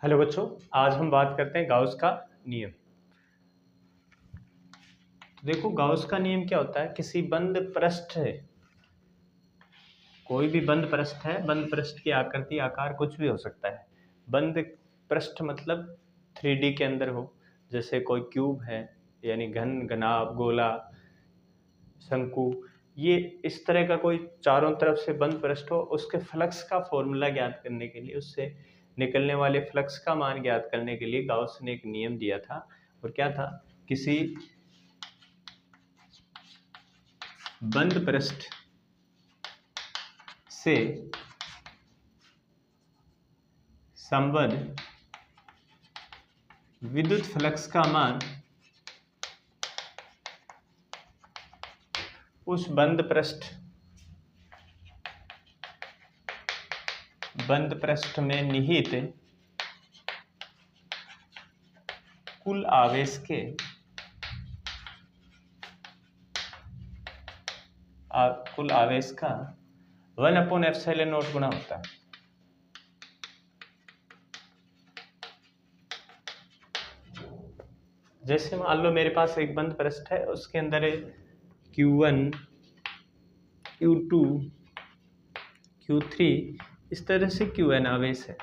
Hello बच्चों, आज हम बात करते हैं गाउस का नियम। तो देखो, गाउस का नियम क्या होता है। किसी बंद पृष्ठ है, कोई भी बंद पृष्ठ है, बंद पृष्ठ की आकृति आकार कुछ भी हो सकता है। बंद पृष्ठ मतलब 3D के अंदर हो, जैसे कोई क्यूब है यानी घन, घनाभ, गोला, शंकु, ये इस तरह का कोई चारों तरफ से बंद पृष्ठ हो। उसके फ्लक्स का फॉर्मूला ज्ञात करने के लिए, उससे निकलने वाले फ्लक्स का मान ज्ञात करने के लिए गाउस ने एक नियम दिया था। और क्या था, किसी बंद पृष्ठ से संबद्ध विद्युत फ्लक्स का मान उस बंद पृष्ठ में निहित कुल आवेश के कुल आवेश का 1/ε0 गुना होता है। जैसे मान लो मेरे पास एक बंद पृष्ठ है, उसके अंदर Q1, Q2, Q3, इस तरह से Qn आवेश है।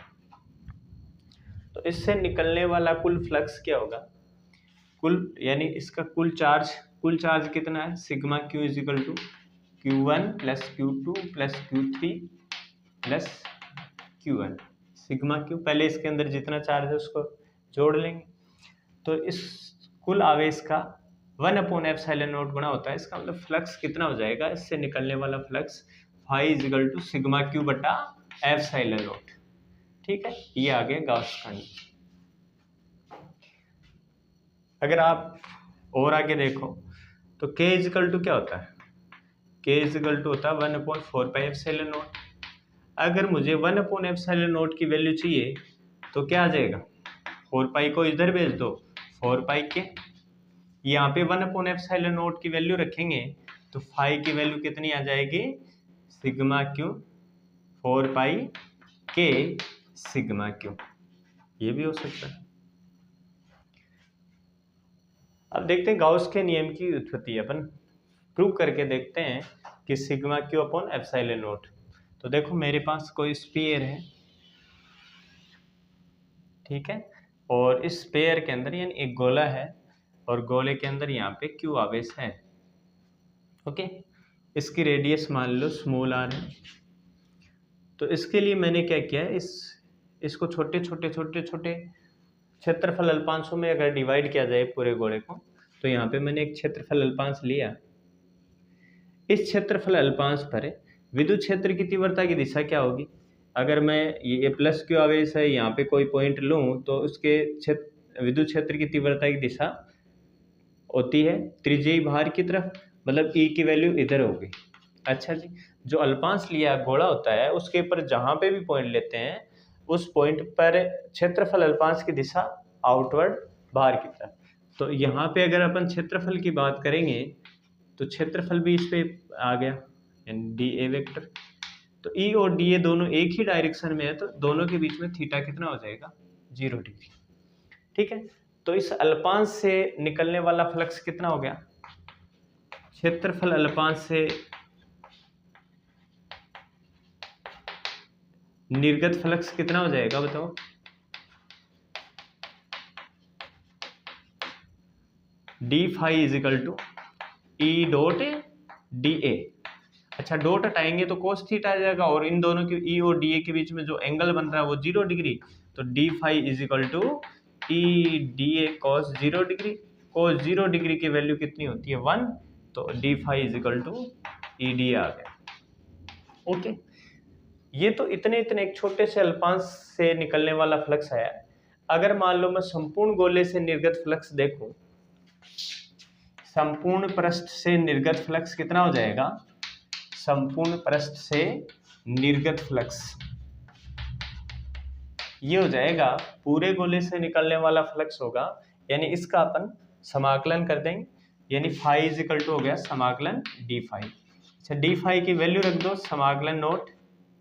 तो इससे निकलने वाला कुल फ्लक्स क्या होगा, कुल यानी इसका कुल चार्ज कितना है, sigma Q is equal to Q1 plus Q2 plus Q3 plus Qn। Sigma Q, पहले इसके अंदर जितना चार्ज है उसको जोड़ लेंगे, तो इस कुल आवेश का 1/ε0 गुना होता है। इसका मतलब फ्लक्स कितना हो जाएगा, इससे निकलने वाला flux phi is equal to sigma Q बटा ε0। ठीक है, ये आ गया गाउस का नियम। अगर आप और आगे देखो तो K इजिकल टू क्या होता है, K इजिकल टू होता है 1/4πε0। अगर मुझे 1/ε0 की वैल्यू चाहिए तो क्या आ जाएगा, 4π को इधर भेज दो, 4π के यहाँ पे 1/ε0 की वैल्यू रखेंगे तो फाई की वैल्यू कितनी आ जाएगी, सिग्मा Q 4π के सिग्मा Q। ये भी हो सकता है। अब देखते हैं गाउस के नियम की उत्पत्ति, अपन प्रूव करके देखते हैं कि सिग्मा Q अपॉन ε0। तो देखो मेरे पास कोई स्फीयर है, ठीक है, और इस स्फीयर के अंदर यानी एक गोला है और गोले के अंदर यहाँ पे Q आवेश है। ओके, इसकी रेडियस मान लो स्मॉल r है। तो इसके लिए मैंने क्या किया है, इसको छोटे छोटे क्षेत्रफल अल्पांशों में अगर डिवाइड किया जाए पूरे गोले को, तो यहाँ पे मैंने एक क्षेत्रफल अल्पांश लिया। इस क्षेत्रफल अल्पांश पर विद्युत क्षेत्र की तीव्रता की दिशा क्या होगी। अगर मैं ये प्लस Q आवेश है, यहाँ पे कोई पॉइंट लूँ तो उसके विद्युत क्षेत्र की तीव्रता की दिशा होती है त्रिज्यीय भार की तरफ, मतलब E की वैल्यू इधर होगी। अच्छा जी, जो अल्पांश लिया गोला होता है उसके ऊपर जहाँ पे भी पॉइंट लेते हैं उस पॉइंट पर क्षेत्रफल अल्पांश की दिशा आउटवर्ड बाहर की तरफ। तो यहाँ पे अगर अपन क्षेत्रफल की बात करेंगे तो क्षेत्रफल भी इस पे आ गया, यानी डी ए वेक्टर। तो ई और डी ए दोनों एक ही डायरेक्शन में है, तो दोनों के बीच में थीटा कितना हो जाएगा, 0 डिग्री। ठीक है, तो इस अल्पांश से निकलने वाला फ्लक्स कितना हो गया, क्षेत्रफल अल्पांश से निर्गत फ्लक्स कितना हो जाएगा बताओ, d phi is equal to E dot d A. अच्छा, डॉट हटाएंगे तो कोस थीटा आ जाएगा, और इन दोनों के ई और डी ए के बीच में जो एंगल बन रहा है वो 0 डिग्री। तो d phi is equal to E d A cos 0 degree. Cos 0 degree की वैल्यू कितनी होती है, 1। तो d phi is equal to E d आ गया। ओके, ये तो इतने एक छोटे से अल्पांश से निकलने वाला फ्लक्स है। अगर मान लो मैं संपूर्ण गोले से निर्गत फ्लक्स देखूं, संपूर्ण पृष्ठ से निर्गत फ्लक्स कितना हो जाएगा, संपूर्ण पृष्ठ से निर्गत फ्लक्स ये हो जाएगा, पूरे गोले से निकलने वाला फ्लक्स होगा, यानी इसका अपन समाकलन कर देंगे, यानी फाई इजिकल टू हो गया समाकलन डी फाई। अच्छा, डी फाई की वैल्यू रख दो, समाकलन नोट,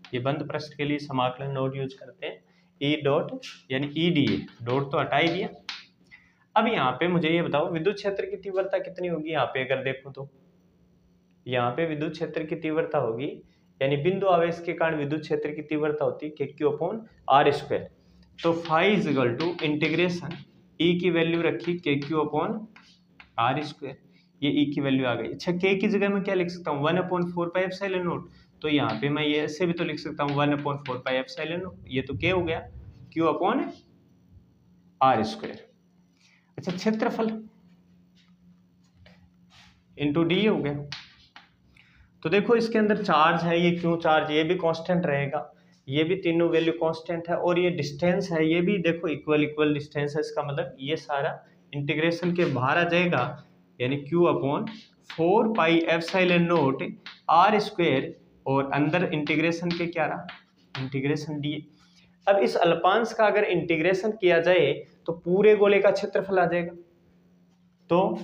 ये बंद पृष्ठ के लिए समाकलन नोट यूज करते हैं, ई डॉट यानी ई डी ए, डॉट तो हटा ही दिया। अब यहाँ पे मुझे ये बताओ विद्युत क्षेत्र की तीव्रता कितनी होगी। यहाँ पे अगर देखो तो यहाँ पे विद्युत क्षेत्र की तीव्रता होगी, यानी बिंदु आवेश के कारण विद्युत क्षेत्र की तीव्रता होती है के क्यू अपॉन आर स्क्वायर। तो phi is equal to integration E की वैल्यू रखी के क्यू अपॉन आर स्क्वायर, ये ई की वैल्यू आ गई। अच्छा के की जगह मैं क्या लिख सकता हूँ 1/4 पाई एप्सिलॉन नॉट, तो यहाँ पे मैं ये ऐसे भी तो लिख सकता हूँ 1/4 पाई एप्सिलॉन नॉट, ये तो के हो गया क्यू अपॉन आर स्क्वायर। अच्छा क्षेत्रफल इंटू डी हो गया। तो देखो इसके अंदर चार्ज है, ये क्यों चार्ज, ये भी कांस्टेंट रहेगा, ये भी तीनों वैल्यू कांस्टेंट है, और ये डिस्टेंस है ये भी देखो इक्वल इक्वल डिस्टेंस है। इसका मतलब ये सारा इंटीग्रेशन के बाहर आ जाएगा, यानी q upon 4 pi epsilon naught R square, और अंदर इंटीग्रेशन के क्या रहा इंटीग्रेशन डी। अब इस अल्पांश का अगर इंटीग्रेशन किया जाए तो पूरे गोले का क्षेत्रफल आ जाएगा। तो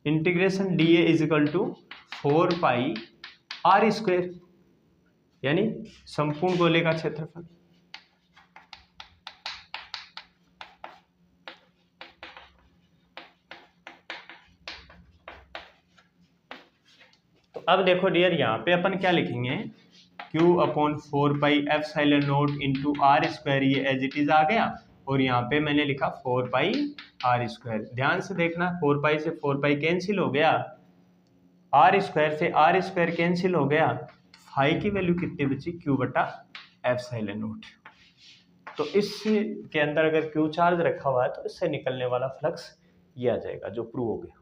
integration d A is equal to 4 pi R square, यानी संपूर्ण गोले का क्षेत्रफल। तो अब देखो डियर यहाँ पे अपन क्या लिखेंगे q upon 4 pi epsilon naught into R square, ये एज इट इज आ गया, और यहाँ पे मैंने लिखा 4 पाई आर स्क्वायर। ध्यान से देखना 4 पाई से 4 पाई कैंसिल हो गया, आर स्क्वायर से आर स्क्वायर कैंसिल हो गया, फाई की वैल्यू कितनी बची q बटा एप्सिलॉन नॉट। तो इसके अंदर अगर q चार्ज रखा हुआ है तो इससे निकलने वाला फ्लक्स ये आ जाएगा जो प्रूव हो गया।